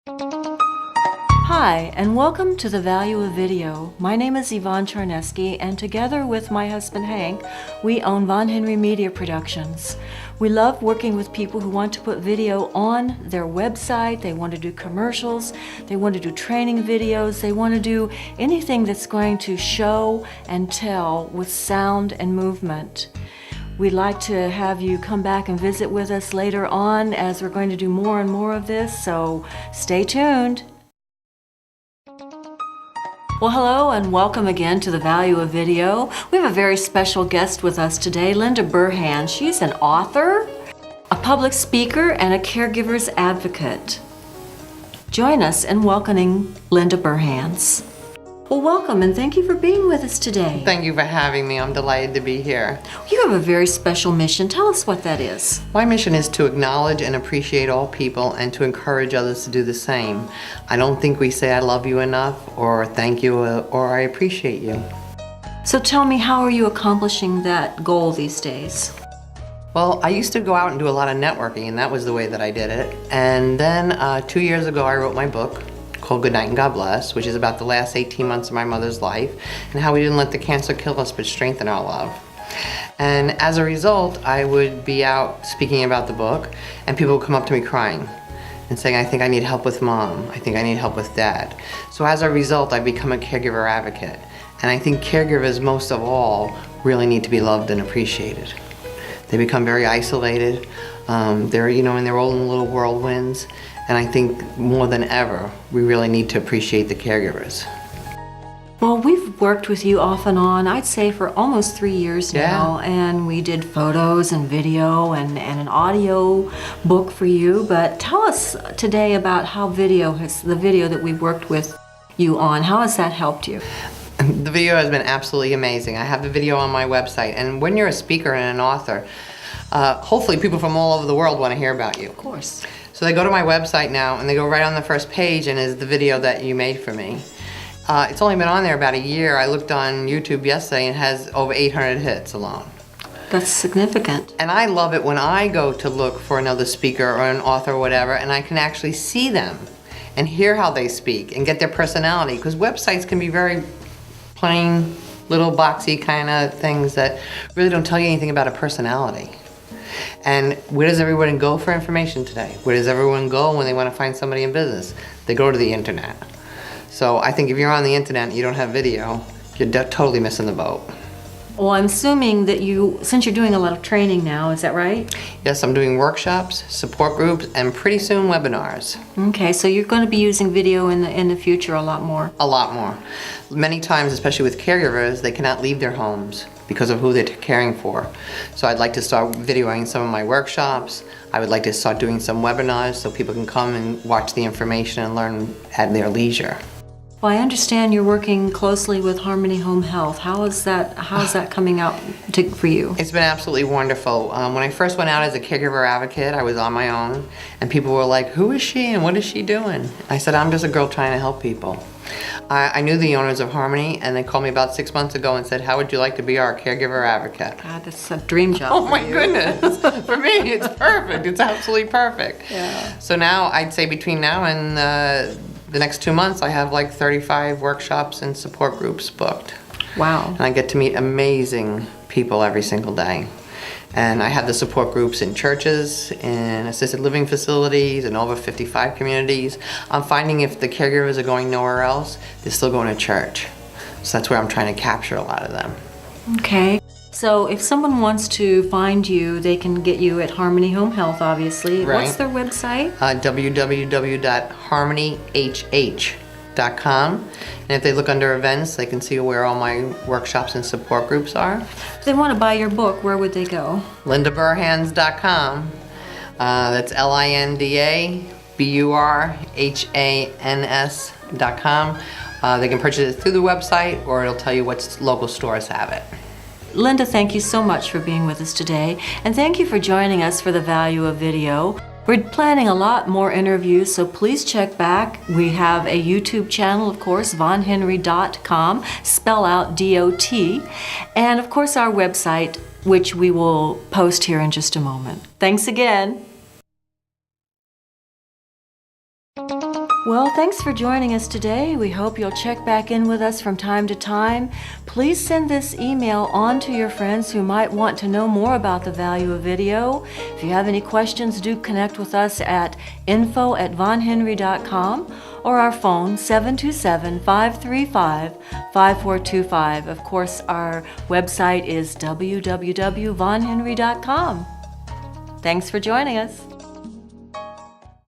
Hi, and welcome to The Value of Video. My name is Yvonne Charneskey, and together with my husband Hank, we own VonHenry Media Productions. We love working with people who want to put video on their website, they want to do commercials, they want to do training videos, they want to do anything that's going to show and tell with sound and movement. We'd like to have you come back and visit with us later on as we're going to do more and more of this, so stay tuned. Well, hello and welcome again to The Value of Video. We have a very special guest with us today, Linda Burhans. She's an author, a public speaker, and a caregiver's advocate. Join us in welcoming Linda Burhans. Well, welcome and thank you for being with us today. Thank you for having me. I'm delighted to be here. You have a very special mission. Tell us what that is. My mission is to acknowledge and appreciate all people and to encourage others to do the same. I don't think we say I love you enough or thank you or I appreciate you. So tell me, how are you accomplishing that goal these days? Well, I used to go out and do a lot of networking, and that was the way that I did it. And then 2 years ago, I wrote my book called Good Night and God Bless, which is about the last 18 months of my mother's life and how we didn't let the cancer kill us but strengthen our love. And as a result, I would be out speaking about the book and people would come up to me crying and saying, I think I need help with mom, I think I need help with dad. So as a result, I've become a caregiver advocate. And I think caregivers, most of all, really need to be loved and appreciated. They become very isolated. They're, in their own little whirlwinds. And I think more than ever, we really need to appreciate the caregivers. Well, we've worked with you off and on, I'd say for almost 3 years now, and we did photos and video and an audio book for you. But tell us today about how the video that we've worked with you on, how has that helped you? The video has been absolutely amazing. I have the video on my website, and when you're a speaker and an author, hopefully people from all over the world want to hear about you. Of course. So they go to my website now and they go right on the first page and is the video that you made for me. It's only been on there about a year. I looked on YouTube yesterday and it has over 800 hits alone. That's significant. And I love it when I go to look for another speaker or an author or whatever and I can actually see them and hear how they speak and get their personality, because websites can be very plain, little boxy kind of things that really don't tell you anything about a personality. And where does everyone go for information today? Where does everyone go when they want to find somebody in business? They go to the internet. So I think if you're on the internet and you don't have video, you're totally missing the boat. Well, I'm assuming that since you're doing a lot of training now, is that right? Yes, I'm doing workshops, support groups, and pretty soon webinars. Okay, so you're going to be using video in the future a lot more. A lot more. Many times, especially with caregivers, they cannot leave their homes because of who they're caring for. So I'd like to start videoing some of my workshops. I would like to start doing some webinars so people can come and watch the information and learn at their leisure. Well, I understand you're working closely with Harmony Home Health. How's that coming out for you? It's been absolutely wonderful. When I first went out as a caregiver advocate, I was on my own, and people were like, who is she and what is she doing? I said, I'm just a girl trying to help people. I knew the owners of Harmony, and they called me about 6 months ago and said, how would you like to be our caregiver advocate? God, that's a dream job. Oh my goodness. For me, it's perfect. It's absolutely perfect. Yeah. So now, I'd say between now and the next 2 months, I have like 35 workshops and support groups booked. Wow. And I get to meet amazing people every single day. And I have the support groups in churches, in assisted living facilities, in over 55 communities. I'm finding if the caregivers are going nowhere else, they're still going to church. So that's where I'm trying to capture a lot of them. Okay. So if someone wants to find you, they can get you at Harmony Home Health, obviously. Right. What's their website? www.harmonyhh.com. And if they look under events, they can see where all my workshops and support groups are. If they want to buy your book, where would they go? lindaburhans.com. That's lindaburhans.com. They can purchase it through the website, or it'll tell you what local stores have it. Linda, thank you so much for being with us today, and thank you for joining us for The Value of Video. We're planning a lot more interviews, so please check back. We have a YouTube channel, of course, VonHenry.com, spell out D-O-T, and of course our website, which we will post here in just a moment. Thanks again. Well, thanks for joining us today. We hope you'll check back in with us from time to time. Please send this email on to your friends who might want to know more about the value of video. If you have any questions, do connect with us at info@vonhenry.com or our phone 727-535-5425. Of course, our website is www.vonhenry.com. Thanks for joining us.